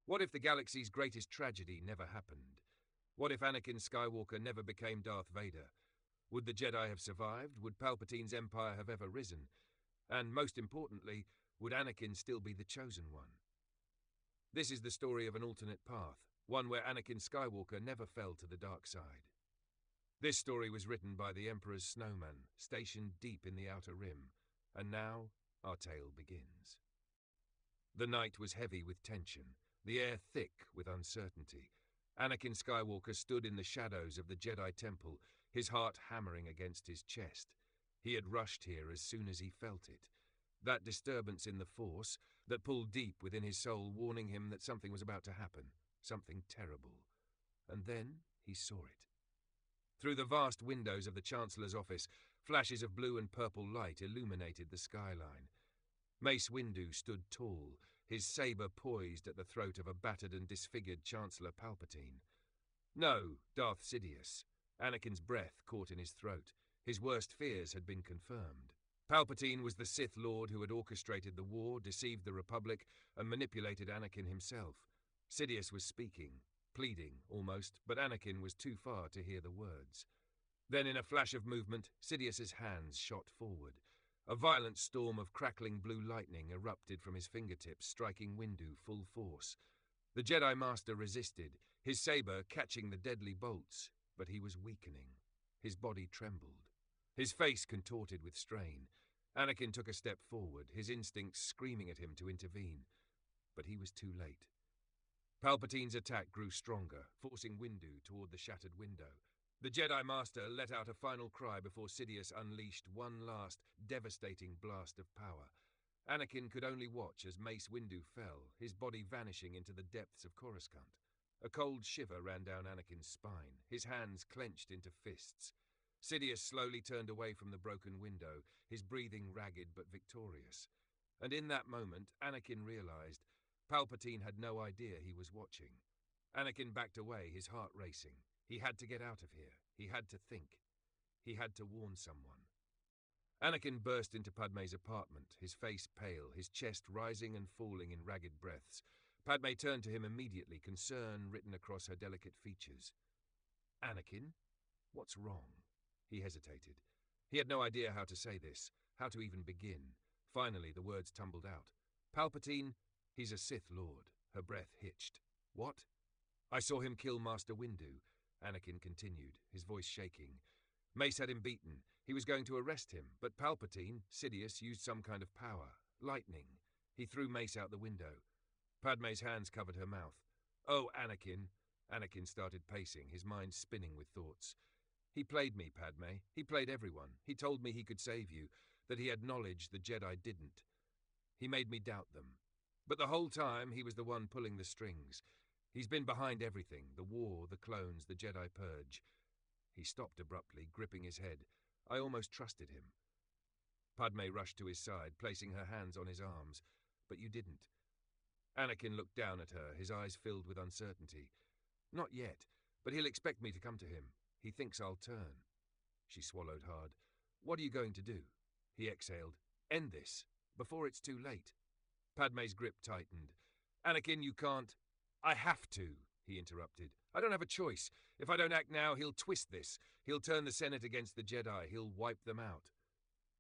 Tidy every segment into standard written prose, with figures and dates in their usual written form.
What if the galaxy's greatest tragedy never happened? What if Anakin Skywalker never became Darth Vader? Would the Jedi have survived? Would Palpatine's empire have ever risen? And most importantly, would Anakin still be the chosen one? This is the story of an alternate path, one where Anakin Skywalker never fell to the dark side. This story was written by the Emperor's snowman, stationed deep in the Outer Rim, and now our tale begins. The night was heavy with tension, the air thick with uncertainty. Anakin Skywalker stood in the shadows of the Jedi Temple, his heart hammering against his chest. He had rushed here as soon as he felt it. That disturbance in the Force that pulled deep within his soul, warning him that something was about to happen, something terrible. And then he saw it. Through the vast windows of the Chancellor's office, flashes of blue and purple light illuminated the skyline. Mace Windu stood tall, his saber poised at the throat of a battered and disfigured Chancellor Palpatine. No, Darth Sidious. Anakin's breath caught in his throat. His worst fears had been confirmed. Palpatine was the Sith Lord who had orchestrated the war, deceived the Republic, and manipulated Anakin himself. Sidious was speaking, pleading almost, but Anakin was too far to hear the words. Then, in a flash of movement, Sidious's hands shot forward. A violent storm of crackling blue lightning erupted from his fingertips, striking Windu full force. The Jedi Master resisted, his saber catching the deadly bolts, but he was weakening. His body trembled. His face contorted with strain. Anakin took a step forward, his instincts screaming at him to intervene. But he was too late. Palpatine's attack grew stronger, forcing Windu toward the shattered window. The Jedi Master let out a final cry before Sidious unleashed one last, devastating blast of power. Anakin could only watch as Mace Windu fell, his body vanishing into the depths of Coruscant. A cold shiver ran down Anakin's spine, his hands clenched into fists. Sidious slowly turned away from the broken window, his breathing ragged but victorious. And in that moment, Anakin realized Palpatine had no idea he was watching. Anakin backed away, his heart racing. He had to get out of here. He had to think. He had to warn someone. Anakin burst into Padmé's apartment, his face pale, his chest rising and falling in ragged breaths. Padmé turned to him immediately, concern written across her delicate features. "Anakin, what's wrong?" He hesitated. He had no idea how to say this, how to even begin. Finally, the words tumbled out. "Palpatine, he's a Sith Lord." Her breath hitched. "What?" "I saw him kill Master Windu," Anakin continued, his voice shaking. "Mace had him beaten. He was going to arrest him, but Palpatine, Sidious, used some kind of power. Lightning. He threw Mace out the window." Padmé's hands covered her mouth. "Oh, Anakin." Anakin started pacing, his mind spinning with thoughts. "He played me, Padmé. He played everyone. He told me he could save you, that he had knowledge the Jedi didn't. He made me doubt them. But the whole time, he was the one pulling the strings. He's been behind everything, the war, the clones, the Jedi Purge." He stopped abruptly, gripping his head. "I almost trusted him." Padmé rushed to his side, placing her hands on his arms. "But you didn't." Anakin looked down at her, his eyes filled with uncertainty. "Not yet, but he'll expect me to come to him. He thinks I'll turn." She swallowed hard. "What are you going to do?" He exhaled. "End this, before it's too late." Padmé's grip tightened. "Anakin, you can't—" "I have to," he interrupted. "I don't have a choice. If I don't act now, he'll twist this. He'll turn the Senate against the Jedi. He'll wipe them out."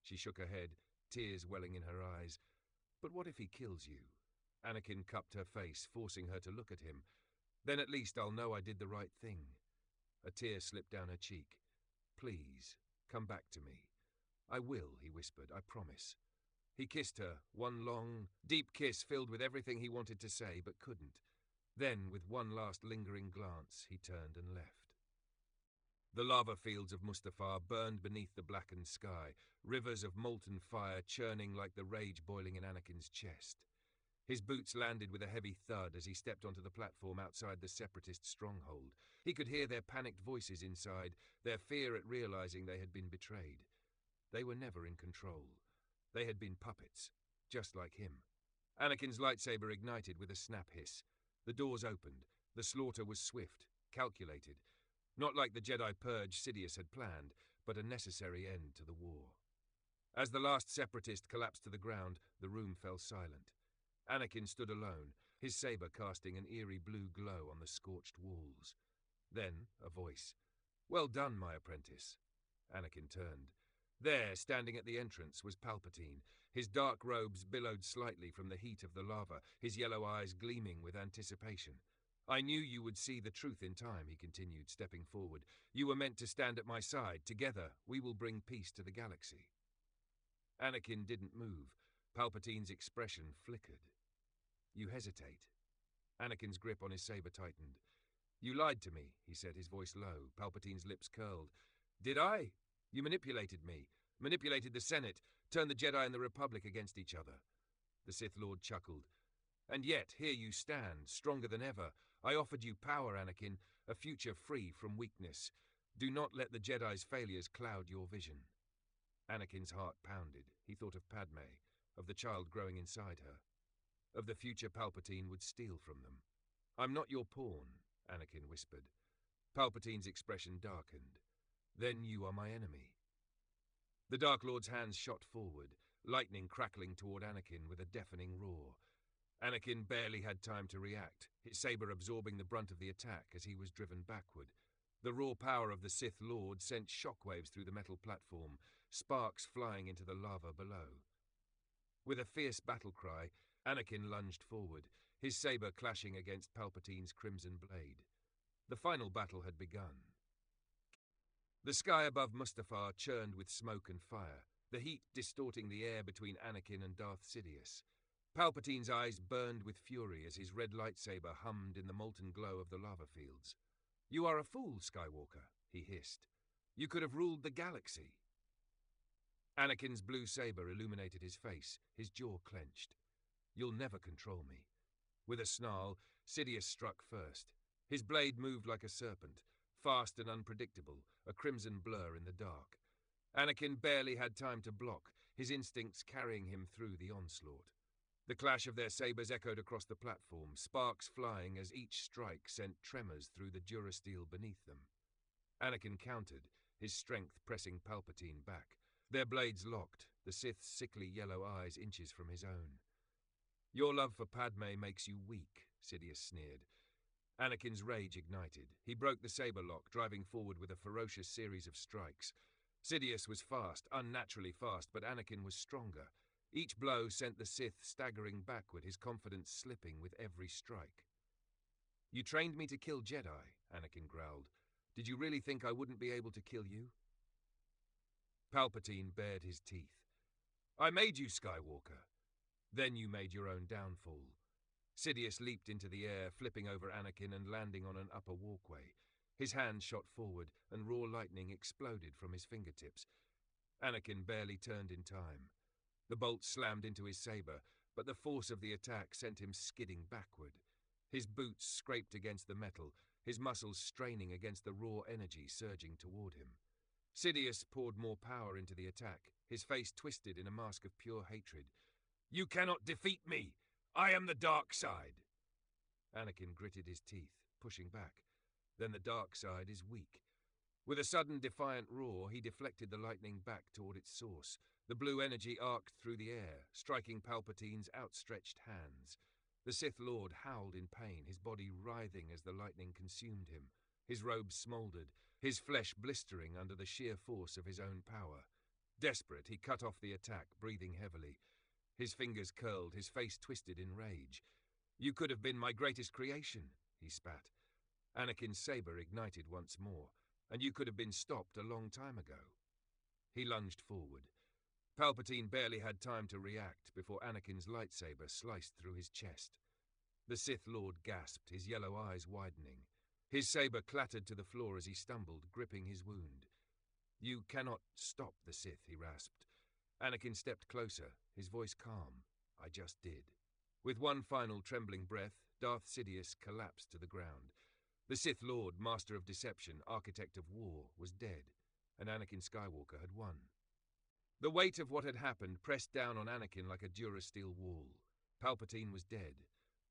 She shook her head, tears welling in her eyes. "But what if he kills you?" Anakin cupped her face, forcing her to look at him. "Then at least I'll know I did the right thing." A tear slipped down her cheek. "Please, come back to me." "I will," he whispered. "I promise." He kissed her, one long, deep kiss filled with everything he wanted to say but couldn't. Then, with one last lingering glance, he turned and left. The lava fields of Mustafar burned beneath the blackened sky, rivers of molten fire churning like the rage boiling in Anakin's chest. His boots landed with a heavy thud as he stepped onto the platform outside the Separatist stronghold. He could hear their panicked voices inside, their fear at realizing they had been betrayed. They were never in control. They had been puppets, just like him. Anakin's lightsaber ignited with a snap hiss. The doors opened. The slaughter was swift, calculated. Not like the Jedi Purge Sidious had planned, but a necessary end to the war. As the last Separatist collapsed to the ground, the room fell silent. Anakin stood alone, his saber casting an eerie blue glow on the scorched walls. Then a voice. "Well done, my apprentice." Anakin turned. There, standing at the entrance, was Palpatine. His dark robes billowed slightly from the heat of the lava, his yellow eyes gleaming with anticipation. "I knew you would see the truth in time," he continued, stepping forward. "You were meant to stand at my side. Together, we will bring peace to the galaxy." Anakin didn't move. Palpatine's expression flickered. "You hesitate." Anakin's grip on his saber tightened. "You lied to me," he said, his voice low. Palpatine's lips curled. "Did I? You manipulated me, manipulated the Senate, turned the Jedi and the Republic against each other." The Sith Lord chuckled. "And yet, here you stand, stronger than ever. I offered you power, Anakin, a future free from weakness. Do not let the Jedi's failures cloud your vision." Anakin's heart pounded. He thought of Padmé, of the child growing inside her, of the future Palpatine would steal from them. "I'm not your pawn," Anakin whispered. Palpatine's expression darkened. "Then you are my enemy." The Dark Lord's hands shot forward, lightning crackling toward Anakin with a deafening roar. Anakin barely had time to react, his saber absorbing the brunt of the attack as he was driven backward. The raw power of the Sith Lord sent shockwaves through the metal platform, sparks flying into the lava below. With a fierce battle cry, Anakin lunged forward, his saber clashing against Palpatine's crimson blade. The final battle had begun. The sky above Mustafar churned with smoke and fire, the heat distorting the air between Anakin and Darth Sidious. Palpatine's eyes burned with fury as his red lightsaber hummed in the molten glow of the lava fields. "You are a fool, Skywalker," he hissed. "You could have ruled the galaxy." Anakin's blue saber illuminated his face, his jaw clenched. "You'll never control me." With a snarl, Sidious struck first. His blade moved like a serpent, fast and unpredictable, a crimson blur in the dark. Anakin barely had time to block, his instincts carrying him through the onslaught. The clash of their sabers echoed across the platform, sparks flying as each strike sent tremors through the durasteel beneath them. Anakin countered, his strength pressing Palpatine back. Their blades locked, the Sith's sickly yellow eyes inches from his own. "Your love for Padmé makes you weak," Sidious sneered. Anakin's rage ignited. He broke the saber lock, driving forward with a ferocious series of strikes. Sidious was fast, unnaturally fast, but Anakin was stronger. Each blow sent the Sith staggering backward, his confidence slipping with every strike. "You trained me to kill Jedi," Anakin growled. "Did you really think I wouldn't be able to kill you?" Palpatine bared his teeth. "I made you, Skywalker. Then you made your own downfall." Sidious leaped into the air, flipping over Anakin and landing on an upper walkway. His hand shot forward, and raw lightning exploded from his fingertips. Anakin barely turned in time. The bolt slammed into his saber, but the force of the attack sent him skidding backward. His boots scraped against the metal, his muscles straining against the raw energy surging toward him. Sidious poured more power into the attack, his face twisted in a mask of pure hatred. "You cannot defeat me! I am the dark side!" Anakin gritted his teeth, pushing back. Then the dark side is weak. With a sudden defiant roar, he deflected the lightning back toward its source. The blue energy arced through the air, striking Palpatine's outstretched hands. The Sith Lord howled in pain, his body writhing as the lightning consumed him. His robes smoldered, his flesh blistering under the sheer force of his own power. Desperate, he cut off the attack, breathing heavily. His fingers curled, his face twisted in rage. "You could have been my greatest creation," he spat. Anakin's saber ignited once more. "And you could have been stopped a long time ago." He lunged forward. Palpatine barely had time to react before Anakin's lightsaber sliced through his chest. The Sith Lord gasped, his yellow eyes widening. His saber clattered to the floor as he stumbled, gripping his wound. "You cannot stop the Sith," he rasped. Anakin stepped closer, his voice calm. "I just did." With one final trembling breath, Darth Sidious collapsed to the ground. The Sith Lord, master of deception, architect of war, was dead, and Anakin Skywalker had won. The weight of what had happened pressed down on Anakin like a durasteel wall. Palpatine was dead.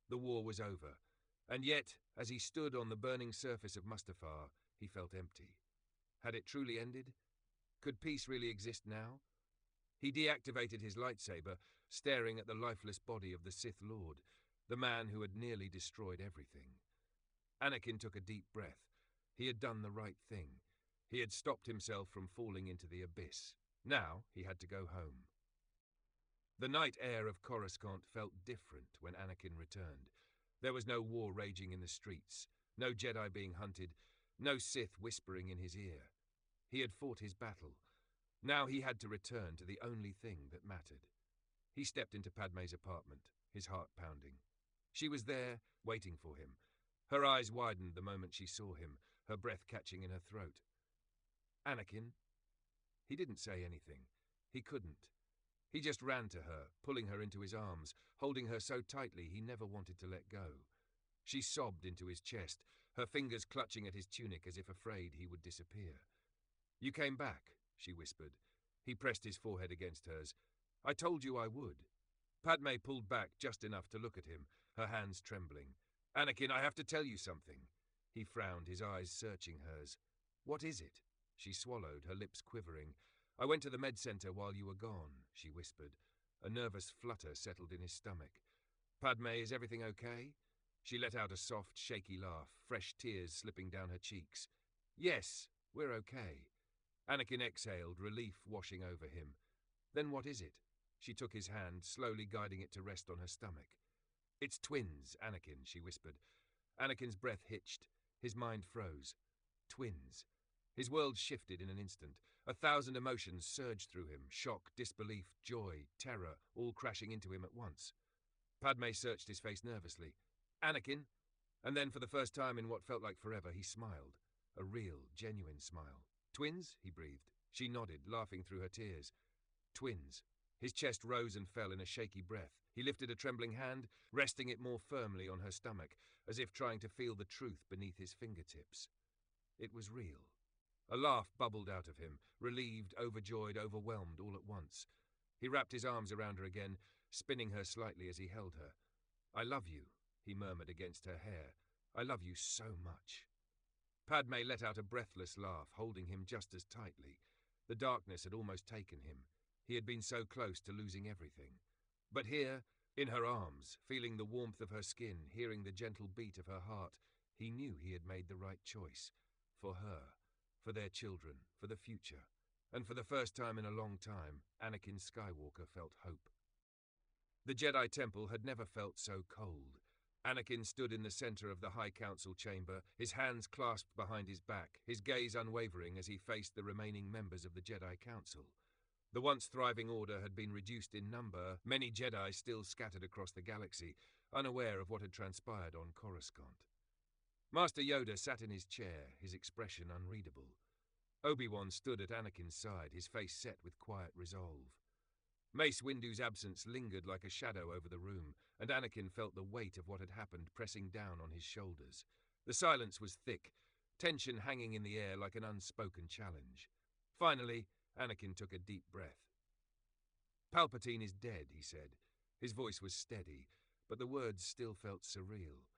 The war was over. And yet, as he stood on the burning surface of Mustafar, he felt empty. Had it truly ended? Could peace really exist now? He deactivated his lightsaber, staring at the lifeless body of the Sith Lord. the man who had nearly destroyed everything. Anakin took a deep breath. He had done the right thing. He had stopped himself from falling into the abyss. Now he had to go home. The night air of Coruscant felt different when Anakin returned. There was no war raging in the streets, no Jedi being hunted, no Sith whispering in his ear. He had fought his battle. Now he had to return to the only thing that mattered. He stepped into Padmé's apartment, his heart pounding. She was there, waiting for him. Her eyes widened the moment she saw him, her breath catching in her throat. Anakin? He didn't say anything. He couldn't. He just ran to her, pulling her into his arms, holding her so tightly he never wanted to let go. She sobbed into his chest, her fingers clutching at his tunic as if afraid he would disappear. "You came back," she whispered. He pressed his forehead against hers. "I told you I would." Padmé pulled back just enough to look at him, her hands trembling. "Anakin, I have to tell you something." He frowned, his eyes searching hers. "What is it?" She swallowed, her lips quivering. "I went to the med center while you were gone," she whispered. A nervous flutter settled in his stomach. "Padmé, is everything okay?" She let out a soft, shaky laugh, fresh tears slipping down her cheeks. "Yes, we're okay." Anakin exhaled, relief washing over him. "Then what is it?" She took his hand, slowly guiding it to rest on her stomach. "It's twins, Anakin," she whispered. Anakin's breath hitched. His mind froze. Twins. His world shifted in an instant. 1,000 emotions surged through him, shock, disbelief, joy, terror, all crashing into him at once. Padmé searched his face nervously. "Anakin?" And then, for the first time in what felt like forever, he smiled. A real, genuine smile. "Twins?" he breathed. She nodded, laughing through her tears. "Twins." His chest rose and fell in a shaky breath. He lifted a trembling hand, resting it more firmly on her stomach, as if trying to feel the truth beneath his fingertips. It was real. A laugh bubbled out of him, relieved, overjoyed, overwhelmed all at once. He wrapped his arms around her again, spinning her slightly as he held her. "I love you," he murmured against her hair. "I love you so much." Padmé let out a breathless laugh, holding him just as tightly. The darkness had almost taken him. He had been so close to losing everything. But here, in her arms, feeling the warmth of her skin, hearing the gentle beat of her heart, he knew he had made the right choice. For her, for their children, for the future. And for the first time in a long time, Anakin Skywalker felt hope. The Jedi Temple had never felt so cold. Anakin stood in the center of the High Council chamber, his hands clasped behind his back, his gaze unwavering as he faced the remaining members of the Jedi Council. The once thriving order had been reduced in number, many Jedi still scattered across the galaxy, unaware of what had transpired on Coruscant. Master Yoda sat in his chair, his expression unreadable. Obi-Wan stood at Anakin's side, his face set with quiet resolve. Mace Windu's absence lingered like a shadow over the room, and Anakin felt the weight of what had happened pressing down on his shoulders. The silence was thick, tension hanging in the air like an unspoken challenge. Finally, Anakin took a deep breath. "Palpatine is dead," he said. His voice was steady, but the words still felt surreal.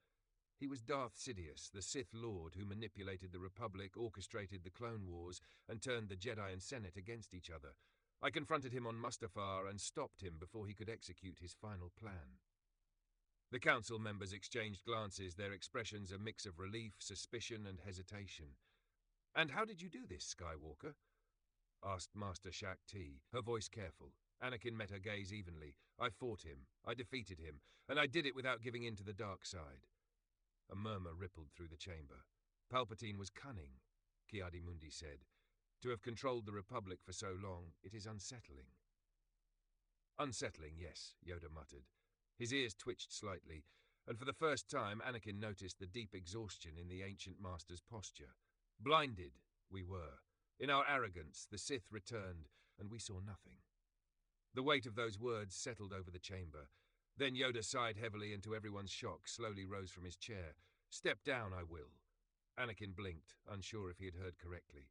He was Darth Sidious, the Sith Lord who manipulated the Republic, orchestrated the Clone Wars, and turned the Jedi and Senate against each other. I confronted him on Mustafar and stopped him before he could execute his final plan. The council members exchanged glances, their expressions a mix of relief, suspicion, and hesitation. "And how did you do this, Skywalker?" asked Master Shak Ti, her voice careful. Anakin met her gaze evenly. "I fought him, I defeated him, and I did it without giving in to the dark side." A murmur rippled through the chamber. "Palpatine was cunning," Ki-Adi-Mundi said. "To have controlled the Republic for so long, it is unsettling." "Unsettling, yes," Yoda muttered. His ears twitched slightly, and for the first time Anakin noticed the deep exhaustion in the ancient master's posture. Blinded, we were. In our arrogance, the Sith returned, and we saw nothing. The weight of those words settled over the chamber. Then Yoda sighed heavily and to everyone's shock slowly rose from his chair. "Step down, I will." Anakin blinked, unsure if he had heard correctly.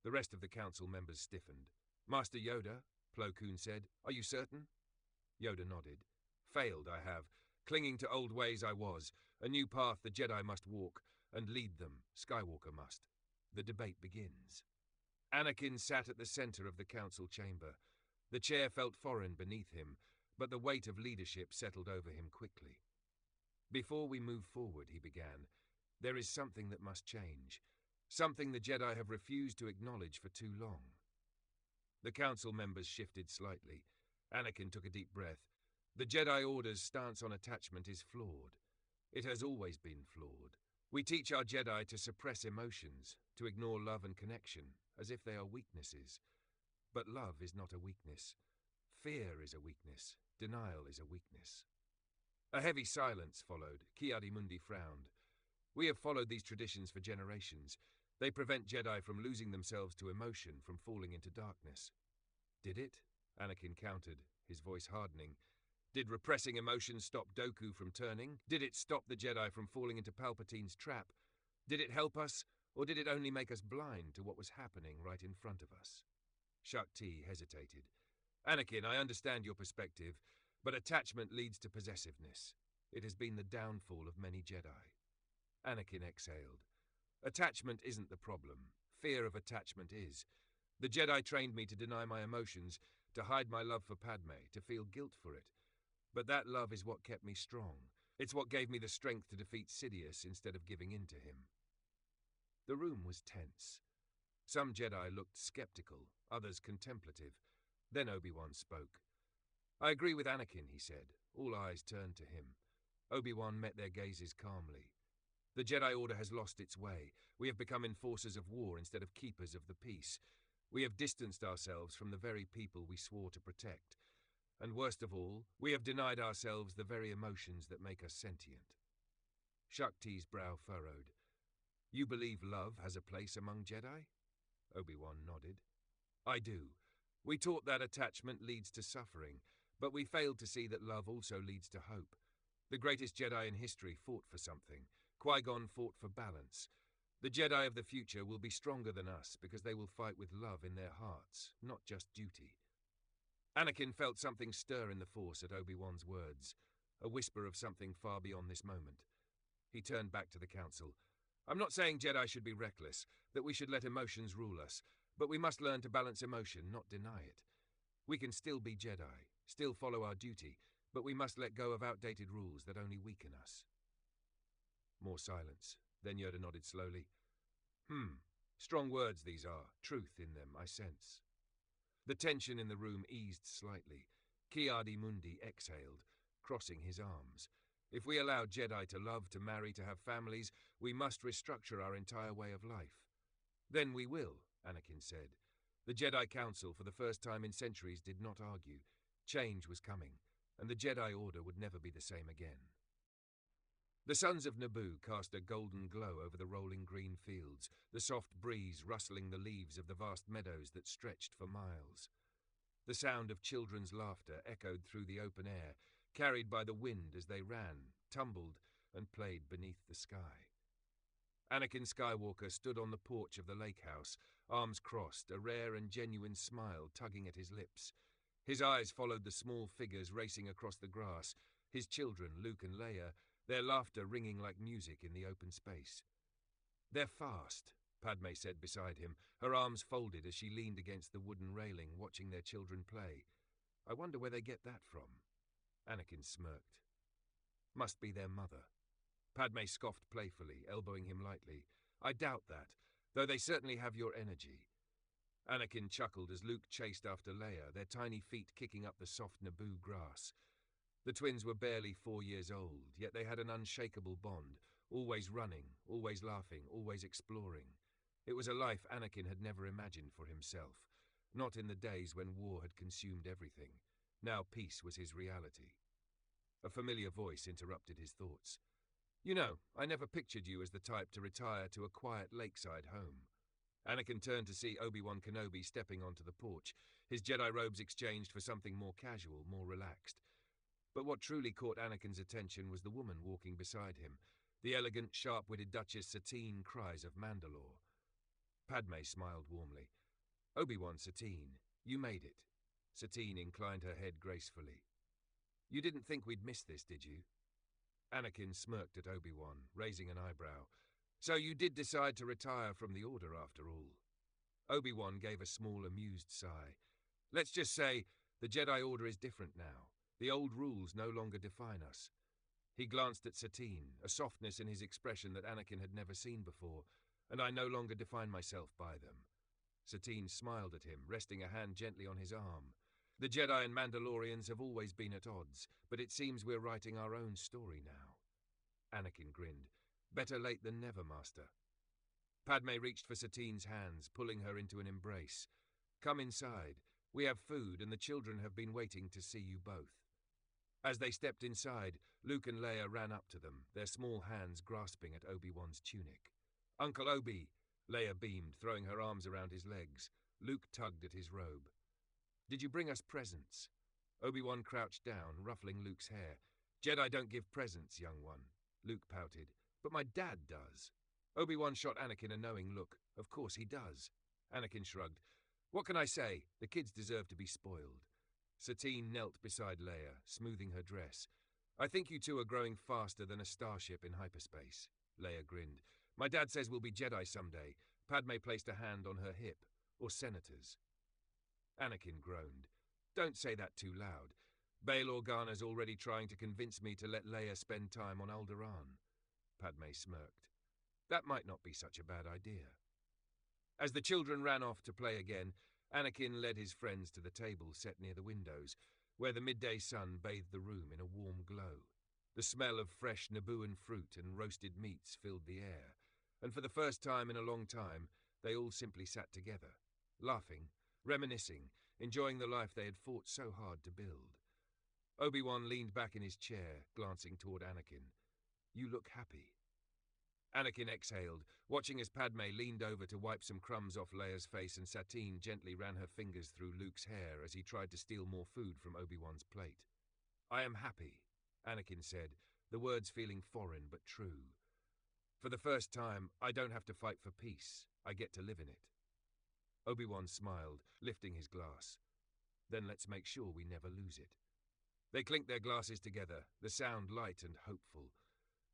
The rest of the council members stiffened. "Master Yoda," Plo Koon said, "are you certain?" Yoda nodded. "Failed, I have. Clinging to old ways I was. A new path the Jedi must walk, and lead them, Skywalker must. The debate begins." Anakin sat at the center of the council chamber. The chair felt foreign beneath him, but the weight of leadership settled over him quickly. Before we move forward, he began, there is something that must change. Something the Jedi have refused to acknowledge for too long. The council members shifted slightly. Anakin took a deep breath. The Jedi Order's stance on attachment is flawed. It has always been flawed. We teach our Jedi to suppress emotions, to ignore love and connection, as if they are weaknesses. But love is not a weakness. Fear is a weakness. Denial is a weakness. A heavy silence followed. Ki-Adi-Mundi frowned. We have followed these traditions for generations. They prevent Jedi from losing themselves to emotion, from falling into darkness. Did it? Anakin countered, his voice hardening. Did repressing emotions stop Dooku from turning? Did it stop the Jedi from falling into Palpatine's trap? Did it help us, or did it only make us blind to what was happening right in front of us? Shakti hesitated. Anakin, I understand your perspective, but attachment leads to possessiveness. It has been the downfall of many Jedi. Anakin exhaled. Attachment isn't the problem. Fear of attachment is. The Jedi trained me to deny my emotions, to hide my love for Padmé, to feel guilt for it. But that love is what kept me strong. It's what gave me the strength to defeat Sidious instead of giving in to him. The room was tense. Some Jedi looked skeptical, others contemplative. Then Obi-Wan spoke. I agree with Anakin, he said. All eyes turned to him. Obi-Wan met their gazes calmly. The Jedi Order has lost its way. We have become enforcers of war instead of keepers of the peace. We have distanced ourselves from the very people we swore to protect. And worst of all, we have denied ourselves the very emotions that make us sentient. Shakti's brow furrowed. You believe love has a place among Jedi? Obi-Wan nodded. I do. We taught that attachment leads to suffering, but we failed to see that love also leads to hope. The greatest Jedi in history fought for something. Qui-Gon fought for balance. The Jedi of the future will be stronger than us because they will fight with love in their hearts, not just duty. Anakin felt something stir in the Force at Obi-Wan's words, a whisper of something far beyond this moment. He turned back to the Council. I'm not saying Jedi should be reckless, that we should let emotions rule us, but we must learn to balance emotion, not deny it. We can still be Jedi, still follow our duty, but we must let go of outdated rules that only weaken us. More silence. Then Yoda nodded slowly. Strong words these are, truth in them, I sense. The tension in the room eased slightly. Ki-Adi-Mundi exhaled, crossing his arms. If we allow Jedi to love, to marry, to have families, we must restructure our entire way of life. Then we will, Anakin said. The Jedi Council, for the first time in centuries, did not argue. Change was coming, and the Jedi Order would never be the same again. The suns of Naboo cast a golden glow over the rolling green fields, the soft breeze rustling the leaves of the vast meadows that stretched for miles. The sound of children's laughter echoed through the open air, carried by the wind as they ran, tumbled, and played beneath the sky. Anakin Skywalker stood on the porch of the lake house, arms crossed, a rare and genuine smile tugging at his lips. His eyes followed the small figures racing across the grass, his children, Luke and Leia, their laughter ringing like music in the open space. They're fast, Padmé said beside him, her arms folded as she leaned against the wooden railing, watching their children play. I wonder where they get that from. Anakin smirked. Must be their mother. Padmé scoffed playfully, elbowing him lightly. I doubt that, though they certainly have your energy. Anakin chuckled as Luke chased after Leia, their tiny feet kicking up the soft Naboo grass. The twins were barely 4 years old, yet they had an unshakable bond, always running, always laughing, always exploring. It was a life Anakin had never imagined for himself, not in the days when war had consumed everything. Now peace was his reality. A familiar voice interrupted his thoughts. You know, I never pictured you as the type to retire to a quiet lakeside home. Anakin turned to see Obi-Wan Kenobi stepping onto the porch, his Jedi robes exchanged for something more casual, more relaxed. But what truly caught Anakin's attention was the woman walking beside him, the elegant, sharp-witted Duchess Satine cries of Mandalore. Padmé smiled warmly. Obi-Wan, Satine, you made it. Satine inclined her head gracefully. You didn't think we'd miss this, did you? Anakin smirked at Obi-Wan, raising an eyebrow. So you did decide to retire from the Order after all. Obi-Wan gave a small, amused sigh. Let's just say, the Jedi Order is different now. The old rules no longer define us. He glanced at Satine, a softness in his expression that Anakin had never seen before, and I no longer define myself by them. Satine smiled at him, resting a hand gently on his arm. The Jedi and Mandalorians have always been at odds, but it seems we're writing our own story now. Anakin grinned. Better late than never, Master. Padmé reached for Satine's hands, pulling her into an embrace. Come inside. We have food, and the children have been waiting to see you both. As they stepped inside, Luke and Leia ran up to them, their small hands grasping at Obi-Wan's tunic. Uncle Obi! Leia beamed, throwing her arms around his legs. Luke tugged at his robe. Did you bring us presents? Obi-Wan crouched down, ruffling Luke's hair. Jedi don't give presents, young one. Luke pouted. But my dad does. Obi-Wan shot Anakin a knowing look. Of course he does. Anakin shrugged. What can I say? The kids deserve to be spoiled. Satine knelt beside Leia, smoothing her dress. I think you two are growing faster than a starship in hyperspace. Leia grinned. My dad says we'll be Jedi someday. Padmé placed a hand on her hip. Or senators. Anakin groaned. Don't say that too loud. Bail Organa's already trying to convince me to let Leia spend time on Alderaan. Padmé smirked. That might not be such a bad idea. As the children ran off to play again, Anakin led his friends to the table set near the windows, where the midday sun bathed the room in a warm glow. The smell of fresh Nabooan fruit and roasted meats filled the air, and for the first time in a long time, they all simply sat together, laughing, reminiscing, enjoying the life they had fought so hard to build. Obi-Wan leaned back in his chair, glancing toward Anakin. You look happy. Anakin exhaled, watching as Padmé leaned over to wipe some crumbs off Leia's face, and Satine gently ran her fingers through Luke's hair as he tried to steal more food from Obi-Wan's plate. I am happy, Anakin said, the words feeling foreign but true. For the first time, I don't have to fight for peace. I get to live in it. Obi-Wan smiled, lifting his glass. Then let's make sure we never lose it. They clinked their glasses together, the sound light and hopeful.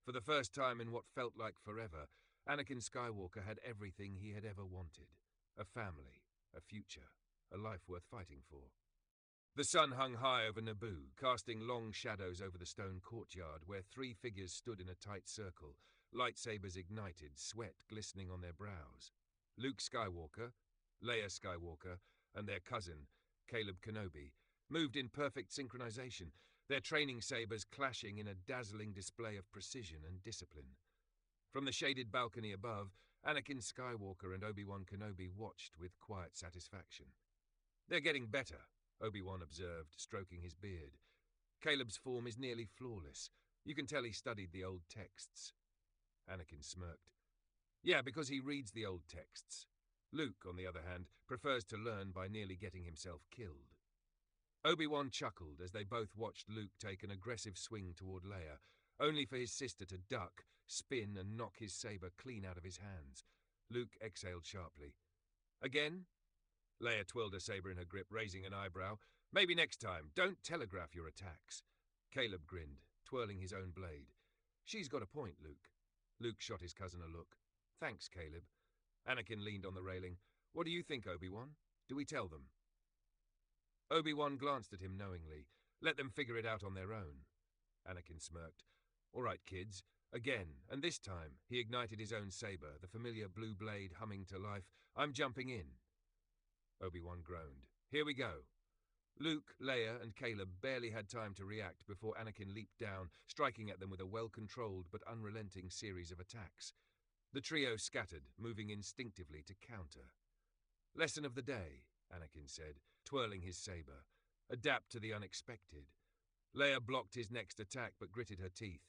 For the first time in what felt like forever, Anakin Skywalker had everything he had ever wanted. A family, a future, a life worth fighting for. The sun hung high over Naboo, casting long shadows over the stone courtyard where three figures stood in a tight circle, lightsabers ignited, sweat glistening on their brows. Luke Skywalker, Leia Skywalker, and their cousin, Caleb Kenobi, moved in perfect synchronization, their training sabers clashing in a dazzling display of precision and discipline. From the shaded balcony above, Anakin Skywalker and Obi-Wan Kenobi watched with quiet satisfaction. They're getting better, Obi-Wan observed, stroking his beard. Caleb's form is nearly flawless. You can tell he studied the old texts. Anakin smirked. Yeah, because he reads the old texts. Luke, on the other hand, prefers to learn by nearly getting himself killed. Obi-Wan chuckled as they both watched Luke take an aggressive swing toward Leia, only for his sister to duck, spin, and knock his saber clean out of his hands. Luke exhaled sharply. Again? Leia twirled her saber in her grip, raising an eyebrow. Maybe next time. Don't telegraph your attacks. Caleb grinned, twirling his own blade. She's got a point, Luke. Luke shot his cousin a look. Thanks, Caleb. Anakin leaned on the railing. What do you think, Obi-Wan? Do we tell them? Obi-Wan glanced at him knowingly. Let them figure it out on their own. Anakin smirked. All right, kids. Again, and this time, he ignited his own saber, the familiar blue blade humming to life. I'm jumping in. Obi-Wan groaned. Here we go. Luke, Leia, and Caleb barely had time to react before Anakin leaped down, striking at them with a well-controlled but unrelenting series of attacks. The trio scattered, moving instinctively to counter. Lesson of the day, Anakin said, twirling his saber. Adapt to the unexpected. Leia blocked his next attack but gritted her teeth.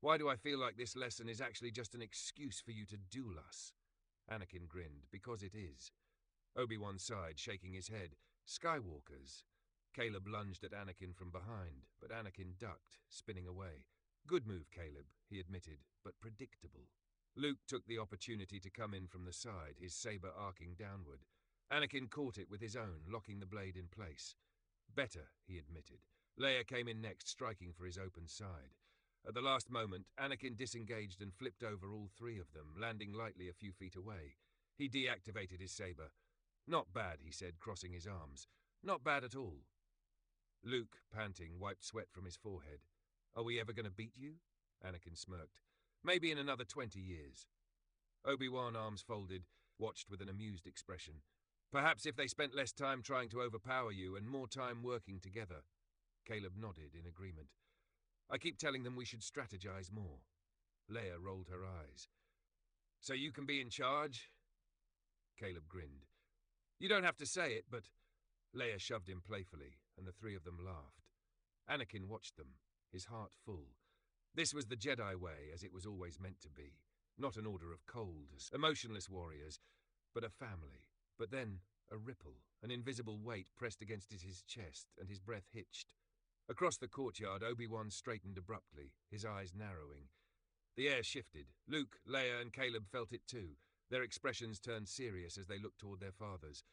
Why do I feel like this lesson is actually just an excuse for you to duel us? Anakin grinned. Because it is. Obi-Wan sighed, shaking his head. Skywalkers. Caleb lunged at Anakin from behind, but Anakin ducked, spinning away. Good move, Caleb, he admitted, but predictable. Luke took the opportunity to come in from the side, his saber arcing downward. Anakin caught it with his own, locking the blade in place. Better, he admitted. Leia came in next, striking for his open side. At the last moment, Anakin disengaged and flipped over all three of them, landing lightly a few feet away. He deactivated his saber. Not bad, he said, crossing his arms. Not bad at all. Luke, panting, wiped sweat from his forehead. Are we ever going to beat you? Anakin smirked. Maybe in another 20 years. Obi-Wan, arms folded, watched with an amused expression. Perhaps if they spent less time trying to overpower you and more time working together. Caleb nodded in agreement. I keep telling them we should strategize more. Leia rolled her eyes. So you can be in charge? Caleb grinned. You don't have to say it, but... Leia shoved him playfully, and the three of them laughed. Anakin watched them, his heart full. This was the Jedi way, as it was always meant to be. Not an order of cold, emotionless warriors, but a family. But then, a ripple, an invisible weight pressed against his chest, and his breath hitched. Across the courtyard, Obi-Wan straightened abruptly, his eyes narrowing. The air shifted. Luke, Leia, and Caleb felt it too. Their expressions turned serious as they looked toward their fathers.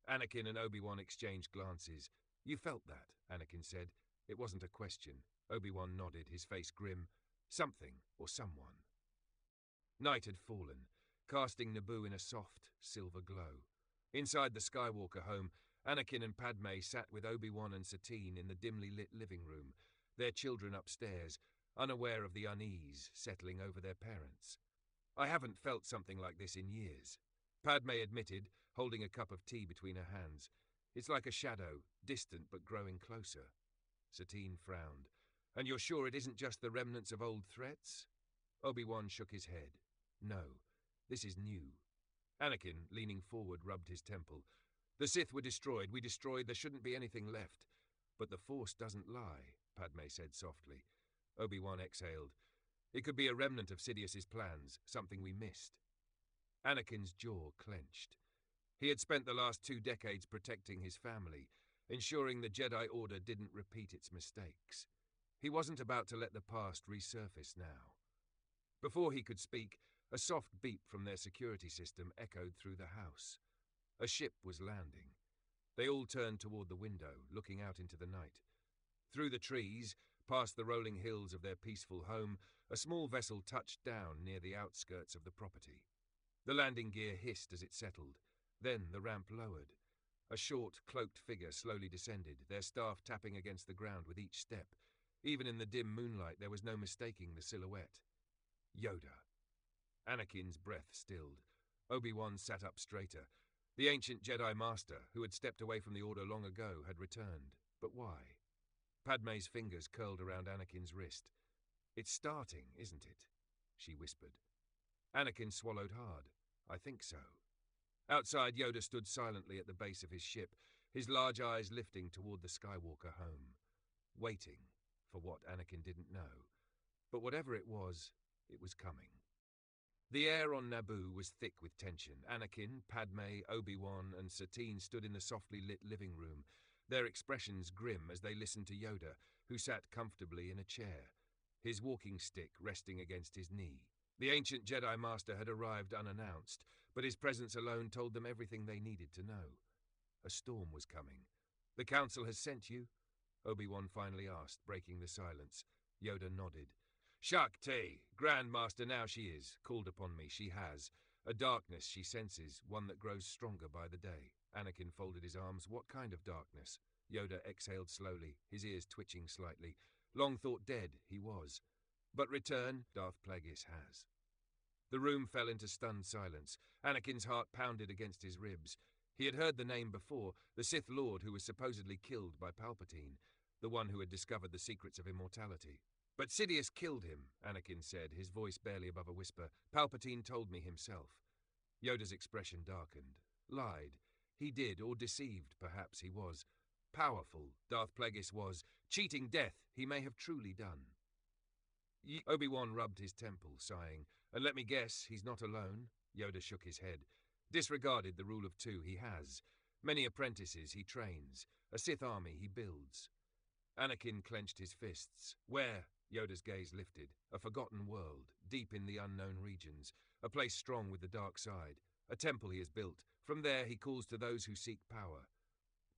Anakin and Obi-Wan exchanged glances. You felt that, Anakin said. It wasn't a question. Obi-Wan nodded, his face grim. Something, or someone. Night had fallen, casting Naboo in a soft, silver glow. Inside the Skywalker home, Anakin and Padmé sat with Obi-Wan and Satine in the dimly lit living room, their children upstairs, unaware of the unease settling over their parents. I haven't felt something like this in years, Padmé admitted, holding a cup of tea between her hands. It's like a shadow, distant but growing closer. Satine frowned. And you're sure it isn't just the remnants of old threats? Obi-Wan shook his head. No, this is new. Anakin, leaning forward, rubbed his temple. The Sith were destroyed. We destroyed. There shouldn't be anything left. But the Force doesn't lie, Padmé said softly. Obi-Wan exhaled. It could be a remnant of Sidious's plans, something we missed. Anakin's jaw clenched. He had spent the last 2 decades protecting his family, ensuring the Jedi Order didn't repeat its mistakes. He wasn't about to let the past resurface now. Before he could speak, a soft beep from their security system echoed through the house. A ship was landing. They all turned toward the window, looking out into the night. Through the trees, past the rolling hills of their peaceful home, a small vessel touched down near the outskirts of the property. The landing gear hissed as it settled. Then the ramp lowered. A short, cloaked figure slowly descended, their staff tapping against the ground with each step. Even in the dim moonlight, there was no mistaking the silhouette. Yoda. Anakin's breath stilled. Obi-Wan sat up straighter. The ancient Jedi Master, who had stepped away from the Order long ago, had returned. But why? Padmé's fingers curled around Anakin's wrist. It's starting, isn't it? She whispered. Anakin swallowed hard. I think so. Outside, Yoda stood silently at the base of his ship, his large eyes lifting toward the Skywalker home, waiting for what Anakin didn't know. But whatever it was coming. The air on Naboo was thick with tension. Anakin, Padmé, Obi-Wan, and Satine stood in the softly lit living room, their expressions grim as they listened to Yoda, who sat comfortably in a chair, his walking stick resting against his knee. The ancient Jedi Master had arrived unannounced, but his presence alone told them everything they needed to know. A storm was coming. The Council has sent you? Obi-Wan finally asked, breaking the silence. Yoda nodded. Shakti, Grand Master, now she is, called upon me, she has. A darkness she senses, one that grows stronger by the day. Anakin folded his arms. What kind of darkness? Yoda exhaled slowly, his ears twitching slightly. Long thought dead, he was. But return, Darth Plagueis has. The room fell into stunned silence. Anakin's heart pounded against his ribs. He had heard the name before, the Sith Lord who was supposedly killed by Palpatine, the one who had discovered the secrets of immortality. But Sidious killed him, Anakin said, his voice barely above a whisper. Palpatine told me himself. Yoda's expression darkened. Lied. He did, or deceived, perhaps he was. Powerful, Darth Plagueis was. Cheating death, he may have truly done. Obi-Wan rubbed his temple, sighing. And let me guess, he's not alone? Yoda shook his head. Disregarded the rule of 2, he has. Many apprentices he trains. A Sith army he builds. Anakin clenched his fists. Where? Yoda's gaze lifted. A forgotten world, deep in the unknown regions. A place strong with the dark side. A temple he has built. From there he calls to those who seek power.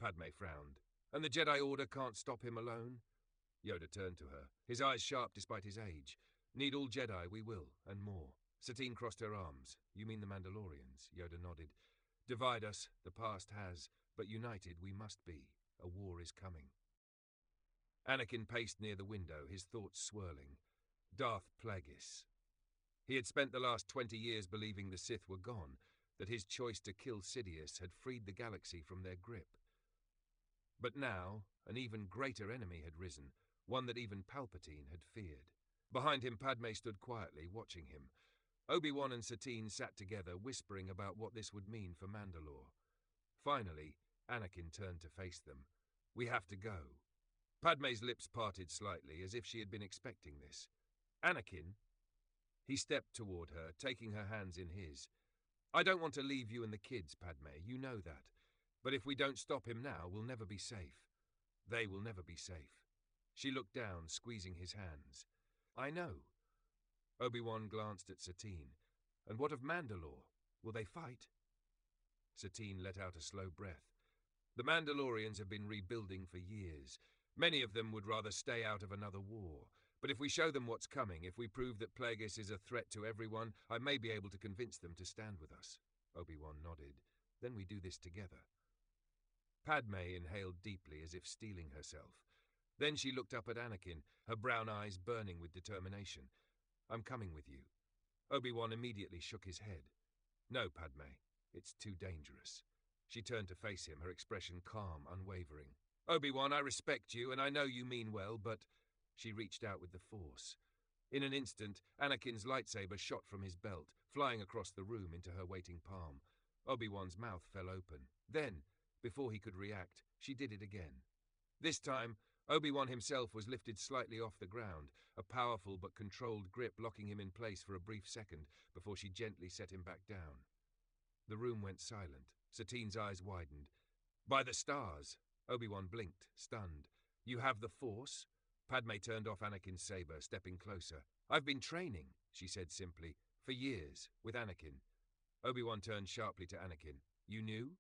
Padmé frowned. And the Jedi Order can't stop him alone? Yoda turned to her, his eyes sharp despite his age. Need all Jedi, we will, and more. Satine crossed her arms. You mean the Mandalorians? Yoda nodded. Divide us, the past has, but united we must be. A war is coming. Anakin paced near the window, his thoughts swirling. Darth Plagueis. He had spent the last 20 years believing the Sith were gone, that his choice to kill Sidious had freed the galaxy from their grip. But now, an even greater enemy had risen, one that even Palpatine had feared. Behind him, Padmé stood quietly, watching him. Obi-Wan and Satine sat together, whispering about what this would mean for Mandalore. Finally, Anakin turned to face them. "We have to go." Padmé's lips parted slightly, as if she had been expecting this. "Anakin?" He stepped toward her, taking her hands in his. "I don't want to leave you and the kids, Padmé, you know that. But if we don't stop him now, we'll never be safe. They will never be safe." She looked down, squeezing his hands. "I know." Obi-Wan glanced at Satine. "And what of Mandalore? Will they fight?" Satine let out a slow breath. "The Mandalorians have been rebuilding for years. Many of them would rather stay out of another war. But if we show them what's coming, if we prove that Plagueis is a threat to everyone, I may be able to convince them to stand with us." Obi-Wan nodded. "Then we do this together." Padmé inhaled deeply, as if steeling herself. Then she looked up at Anakin, her brown eyes burning with determination. "I'm coming with you." Obi-Wan immediately shook his head. "No, Padmé, it's too dangerous." She turned to face him, her expression calm, unwavering. "Obi-Wan, I respect you, and I know you mean well, but—" She reached out with the Force. In an instant, Anakin's lightsaber shot from his belt, flying across the room into her waiting palm. Obi-Wan's mouth fell open. Then, before he could react, she did it again. This time, Obi-Wan himself was lifted slightly off the ground, a powerful but controlled grip locking him in place for a brief second before she gently set him back down. The room went silent. Satine's eyes widened. "By the stars!" Obi-Wan blinked, stunned. "You have the Force?" Padmé turned off Anakin's saber, stepping closer. "I've been training," she said simply, "for years, with Anakin." Obi-Wan turned sharply to Anakin. "You knew?"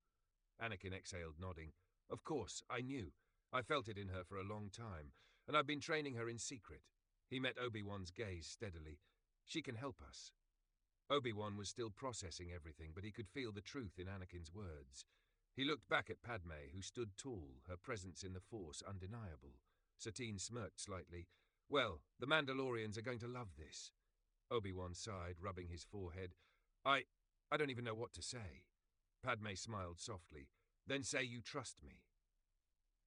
Anakin exhaled, nodding. "Of course, I knew. I felt it in her for a long time, and I've been training her in secret." He met Obi-Wan's gaze steadily. "She can help us." Obi-Wan was still processing everything, but he could feel the truth in Anakin's words. He looked back at Padmé, who stood tall, her presence in the Force undeniable. Satine smirked slightly. "Well, the Mandalorians are going to love this." Obi-Wan sighed, rubbing his forehead. I don't even know what to say." Padmé smiled softly. "Then say you trust me."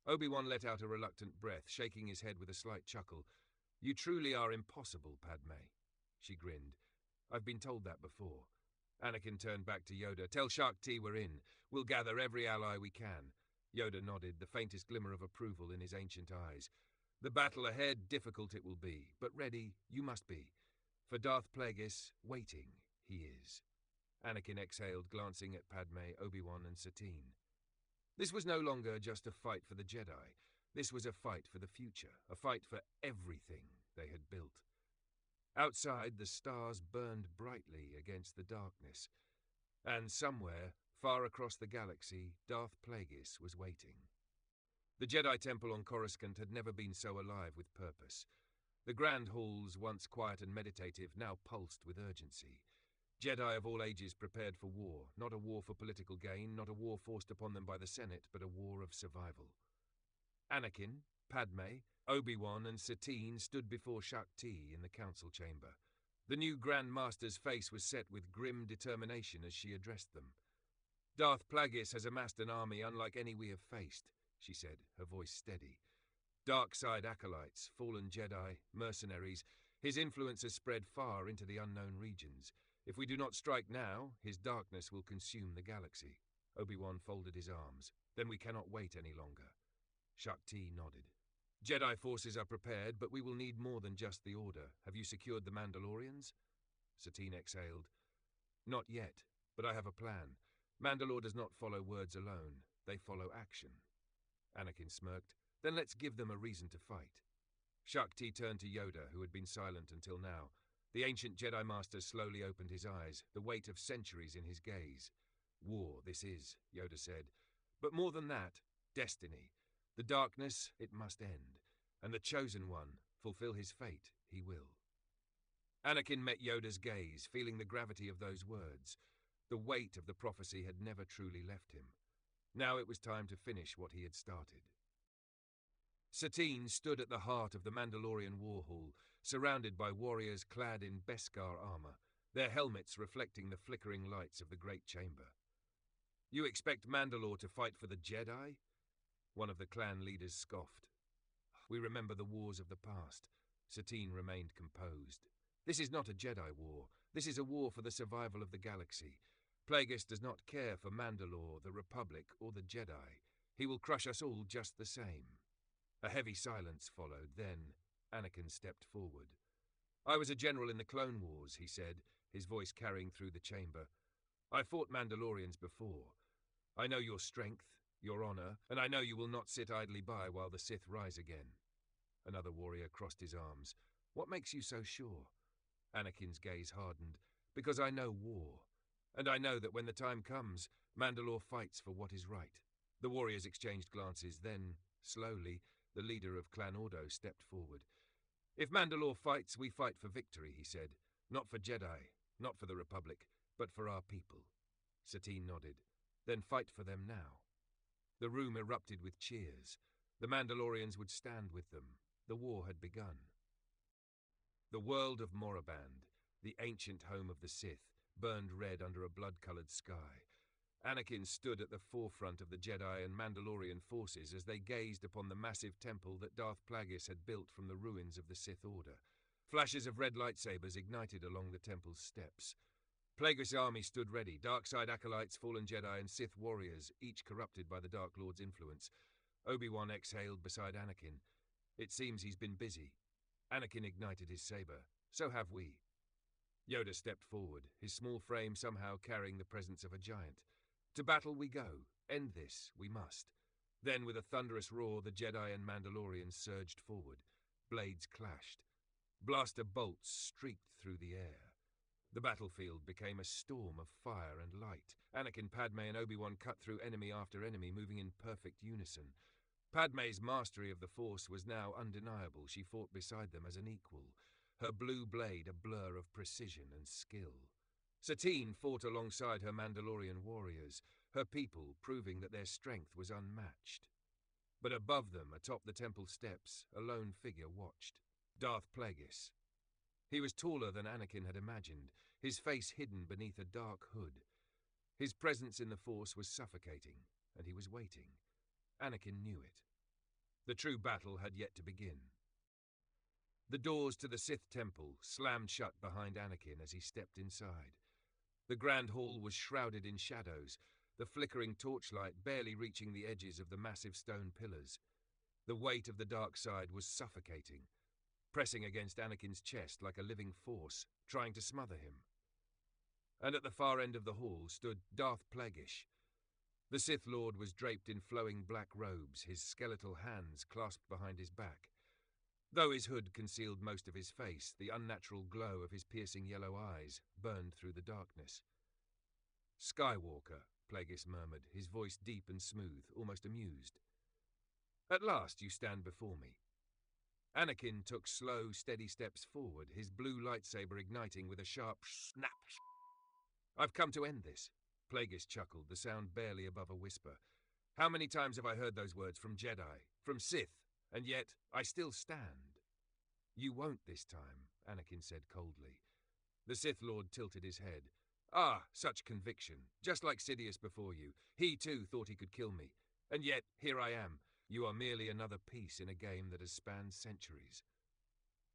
Obi-Wan let out a reluctant breath, shaking his head with a slight chuckle. "You truly are impossible, Padmé." She grinned. "I've been told that before." Anakin turned back to Yoda. "Tell Shaak Ti we're in. We'll gather every ally we can." Yoda nodded, the faintest glimmer of approval in his ancient eyes. "The battle ahead, difficult it will be, but ready you must be. For Darth Plagueis, waiting he is." Anakin exhaled, glancing at Padmé, Obi-Wan and Satine. This was no longer just a fight for the Jedi. This was a fight for the future, a fight for everything they had built. Outside, the stars burned brightly against the darkness, and somewhere, far across the galaxy, Darth Plagueis was waiting. The Jedi Temple on Coruscant had never been so alive with purpose. The grand halls, once quiet and meditative, now pulsed with urgency. Jedi of all ages prepared for war, not a war for political gain, not a war forced upon them by the Senate, but a war of survival. Anakin, Padmé, Obi-Wan and Satine stood before Shaak Ti in the council chamber. The new Grand Master's face was set with grim determination as she addressed them. "Darth Plagueis has amassed an army unlike any we have faced," she said, her voice steady. "Dark side acolytes, fallen Jedi, mercenaries, his influence has spread far into the unknown regions. If we do not strike now, his darkness will consume the galaxy." Obi-Wan folded his arms. "Then we cannot wait any longer." Shaak Ti nodded. "Jedi forces are prepared, but we will need more than just the Order. Have you secured the Mandalorians?" Satine exhaled. "Not yet, but I have a plan. Mandalore does not follow words alone. They follow action." Anakin smirked. "Then let's give them a reason to fight." Shaak Ti turned to Yoda, who had been silent until now. The ancient Jedi Master slowly opened his eyes, the weight of centuries in his gaze. "War, this is," Yoda said. "But more than that, destiny. The darkness, it must end. And the Chosen One, fulfill his fate, he will." Anakin met Yoda's gaze, feeling the gravity of those words. The weight of the prophecy had never truly left him. Now it was time to finish what he had started. Satine stood at the heart of the Mandalorian war hall, surrounded by warriors clad in Beskar armor, their helmets reflecting the flickering lights of the great chamber. "You expect Mandalore to fight for the Jedi?" One of the clan leaders scoffed. "We remember the wars of the past." Satine remained composed. "This is not a Jedi war. This is a war for the survival of the galaxy. Plagueis does not care for Mandalore, the Republic, or the Jedi. He will crush us all just the same." A heavy silence followed. Then Anakin stepped forward. "I was a general in the Clone Wars," he said, his voice carrying through the chamber. "I fought Mandalorians before. I know your strength, your honor, and I know you will not sit idly by while the Sith rise again." Another warrior crossed his arms. "What makes you so sure?" Anakin's gaze hardened. "Because I know war. And I know that when the time comes, Mandalore fights for what is right." The warriors exchanged glances. Then, slowly, the leader of Clan Ordo stepped forward. "If Mandalore fights, we fight for victory," he said. "Not for Jedi, not for the Republic, but for our people." Satine nodded. "Then fight for them now." The room erupted with cheers. The Mandalorians would stand with them. The war had begun. The world of Moraband, the ancient home of the Sith, burned red under a blood-colored sky. Anakin stood at the forefront of the Jedi and Mandalorian forces as they gazed upon the massive temple that Darth Plagueis had built from the ruins of the Sith Order. Flashes of red lightsabers ignited along the temple's steps. Plagueis' army stood ready, dark side acolytes, fallen Jedi, and Sith warriors, each corrupted by the Dark Lord's influence. Obi-Wan exhaled beside Anakin. "It seems he's been busy." Anakin ignited his saber. "So have we." Yoda stepped forward, his small frame somehow carrying the presence of a giant. "To battle we go. End this, we must." Then, with a thunderous roar, the Jedi and Mandalorians surged forward. Blades clashed. Blaster bolts streaked through the air. The battlefield became a storm of fire and light. Anakin, Padmé, and Obi-Wan cut through enemy after enemy, moving in perfect unison. Padmé's mastery of the Force was now undeniable. She fought beside them as an equal, her blue blade a blur of precision and skill. Satine fought alongside her Mandalorian warriors, her people proving that their strength was unmatched. But above them, atop the temple steps, a lone figure watched. Darth Plagueis. He was taller than Anakin had imagined, his face hidden beneath a dark hood. His presence in the Force was suffocating, and he was waiting. Anakin knew it. The true battle had yet to begin. The doors to the Sith temple slammed shut behind Anakin as he stepped inside. The grand hall was shrouded in shadows, the flickering torchlight barely reaching the edges of the massive stone pillars. The weight of the dark side was suffocating, pressing against Anakin's chest like a living force, trying to smother him. And at the far end of the hall stood Darth Plagueis. The Sith Lord was draped in flowing black robes, his skeletal hands clasped behind his back. Though his hood concealed most of his face, the unnatural glow of his piercing yellow eyes burned through the darkness. "Skywalker," Plagueis murmured, his voice deep and smooth, almost amused. "At last you stand before me." Anakin took slow, steady steps forward, his blue lightsaber igniting with a sharp snap. "I've come to end this." Plagueis chuckled, the sound barely above a whisper. "How many times have I heard those words from Jedi, from Sith, and yet I still stand." "You won't this time," Anakin said coldly. The Sith Lord tilted his head. "Ah, such conviction, just like Sidious before you. He too thought he could kill me. And yet, here I am. You are merely another piece in a game that has spanned centuries."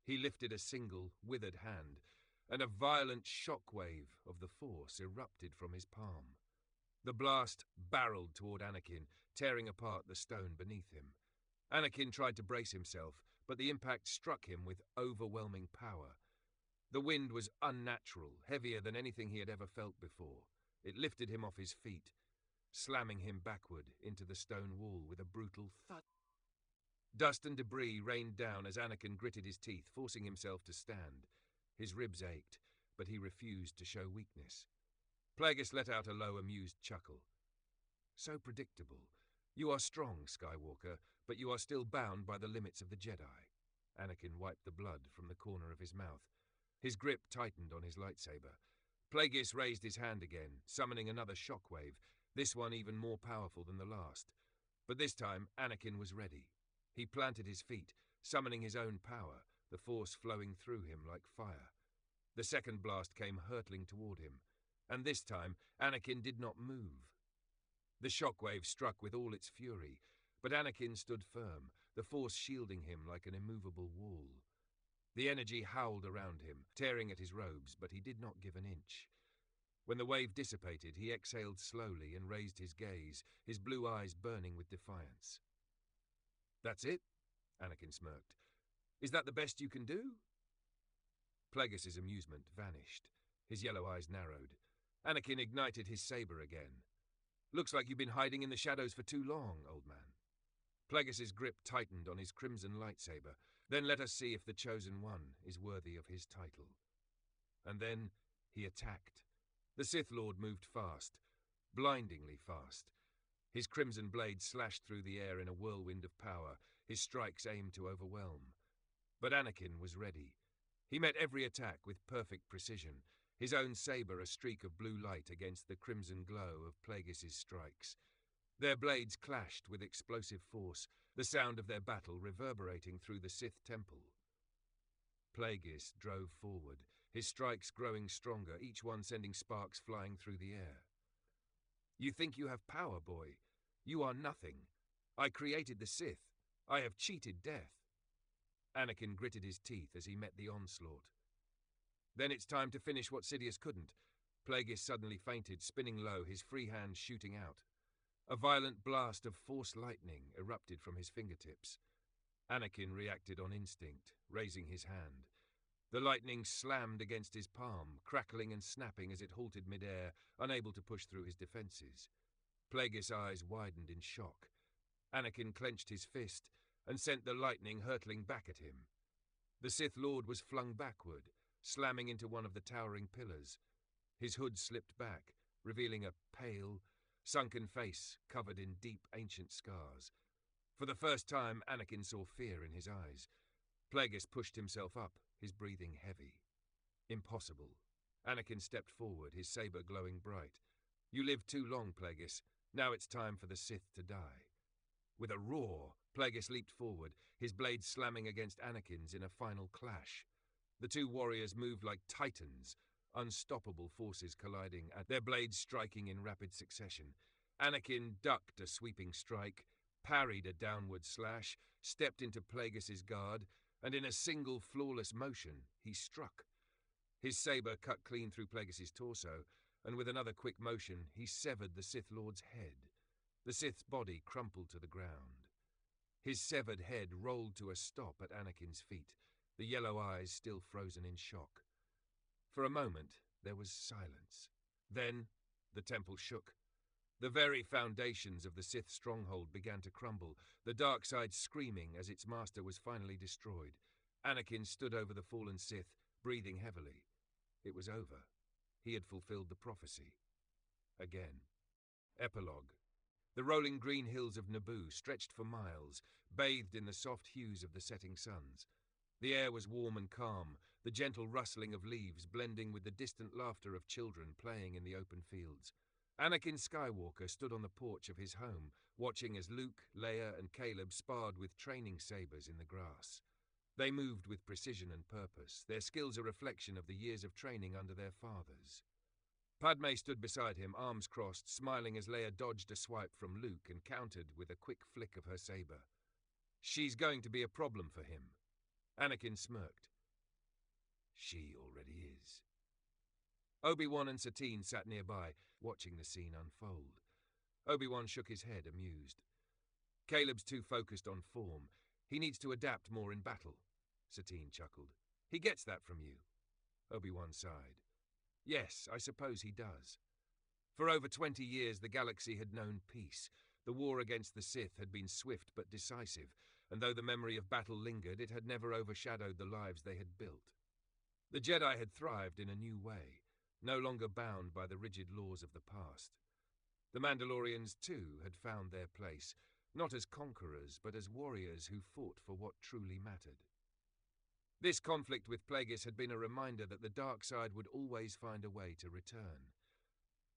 He lifted a single, withered hand, and a violent shockwave of the Force erupted from his palm. The blast barreled toward Anakin, tearing apart the stone beneath him. Anakin tried to brace himself, but the impact struck him with overwhelming power. The wind was unnatural, heavier than anything he had ever felt before. It lifted him off his feet, slamming him backward into the stone wall with a brutal thud. Dust and debris rained down as Anakin gritted his teeth, forcing himself to stand. His ribs ached, but he refused to show weakness. Plagueis let out a low, amused chuckle. "So predictable. You are strong, Skywalker, but you are still bound by the limits of the Jedi." Anakin wiped the blood from the corner of his mouth. His grip tightened on his lightsaber. Plagueis raised his hand again, summoning another shockwave, this one even more powerful than the last. But this time, Anakin was ready. He planted his feet, summoning his own power, the force flowing through him like fire. The second blast came hurtling toward him, and this time Anakin did not move. The shockwave struck with all its fury, but Anakin stood firm, the force shielding him like an immovable wall. The energy howled around him, tearing at his robes, but he did not give an inch. When the wave dissipated, he exhaled slowly and raised his gaze, his blue eyes burning with defiance. "That's it?" Anakin smirked. "Is that the best you can do?" Plagueis' amusement vanished. His yellow eyes narrowed. Anakin ignited his saber again. "Looks like you've been hiding in the shadows for too long, old man." Plagueis' grip tightened on his crimson lightsaber. "Then let us see if the Chosen One is worthy of his title." And then he attacked. The Sith Lord moved fast, blindingly fast. His crimson blade slashed through the air in a whirlwind of power, his strikes aimed to overwhelm. But Anakin was ready. He met every attack with perfect precision, his own saber a streak of blue light against the crimson glow of Plagueis' strikes. Their blades clashed with explosive force, the sound of their battle reverberating through the Sith temple. Plagueis drove forward, his strikes growing stronger, each one sending sparks flying through the air. "You think you have power, boy? You are nothing. I created the Sith. I have cheated death." Anakin gritted his teeth as he met the onslaught. "Then it's time to finish what Sidious couldn't." Plagueis suddenly fainted, spinning low, his free hand shooting out. A violent blast of force lightning erupted from his fingertips. Anakin reacted on instinct, raising his hand. The lightning slammed against his palm, crackling and snapping as it halted midair, unable to push through his defenses. Plagueis' eyes widened in shock. Anakin clenched his fist and sent the lightning hurtling back at him. The Sith Lord was flung backward, slamming into one of the towering pillars. His hood slipped back, revealing a pale, sunken face covered in deep ancient scars. For the first time, Anakin saw fear in his eyes. Plagueis pushed himself up, his breathing heavy. Impossible. Anakin stepped forward, his saber glowing bright. "You lived too long, Plagueis. Now it's time for the Sith to die." With a roar, Plagueis leaped forward, his blade slamming against Anakin's in a final clash. The two warriors moved like titans, unstoppable forces colliding, their blades striking in rapid succession. Anakin ducked a sweeping strike, parried a downward slash, stepped into Plagueis' guard, and in a single flawless motion, he struck. His saber cut clean through Plagueis' torso, and with another quick motion, he severed the Sith Lord's head. The Sith's body crumpled to the ground. His severed head rolled to a stop at Anakin's feet, the yellow eyes still frozen in shock. For a moment, there was silence. Then, the temple shook. The very foundations of the Sith stronghold began to crumble, the dark side screaming as its master was finally destroyed. Anakin stood over the fallen Sith, breathing heavily. It was over. He had fulfilled the prophecy. Again. Epilogue. The rolling green hills of Naboo stretched for miles, bathed in the soft hues of the setting suns. The air was warm and calm, the gentle rustling of leaves blending with the distant laughter of children playing in the open fields. Anakin Skywalker stood on the porch of his home, watching as Luke, Leia, and Caleb sparred with training sabers in the grass. They moved with precision and purpose, their skills a reflection of the years of training under their fathers. Padmé stood beside him, arms crossed, smiling as Leia dodged a swipe from Luke and countered with a quick flick of her saber. "She's going to be a problem for him." Anakin smirked. "She already is." Obi-Wan and Satine sat nearby, watching the scene unfold. Obi-Wan shook his head, amused. "Caleb's too focused on form. He needs to adapt more in battle," Satine chuckled. "He gets that from you." Obi-Wan sighed. "Yes, I suppose he does." For over 20 years the galaxy had known peace. The war against the Sith had been swift but decisive, and though the memory of battle lingered, it had never overshadowed the lives they had built. The Jedi had thrived in a new way, no longer bound by the rigid laws of the past. The Mandalorians, too, had found their place, not as conquerors, but as warriors who fought for what truly mattered. This conflict with Plagueis had been a reminder that the dark side would always find a way to return.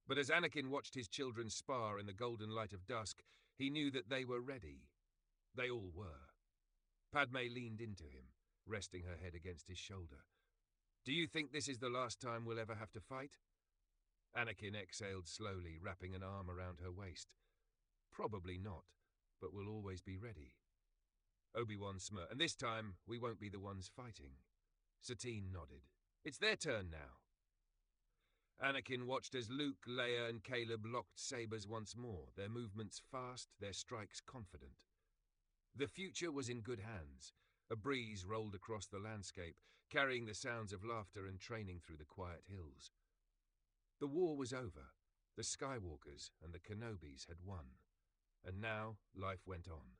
But as Anakin watched his children spar in the golden light of dusk, he knew that they were ready. They all were. Padmé leaned into him, resting her head against his shoulder. "Do you think this is the last time we'll ever have to fight?" Anakin exhaled slowly, wrapping an arm around her waist. "Probably not, but we'll always be ready." Obi-Wan smirked. "And this time, we won't be the ones fighting." Satine nodded. "It's their turn now." Anakin watched as Luke, Leia, and Caleb locked sabers once more, their movements fast, their strikes confident. The future was in good hands. A breeze rolled across the landscape, carrying the sounds of laughter and training through the quiet hills. The war was over. The Skywalkers and the Kenobis had won. And now life went on.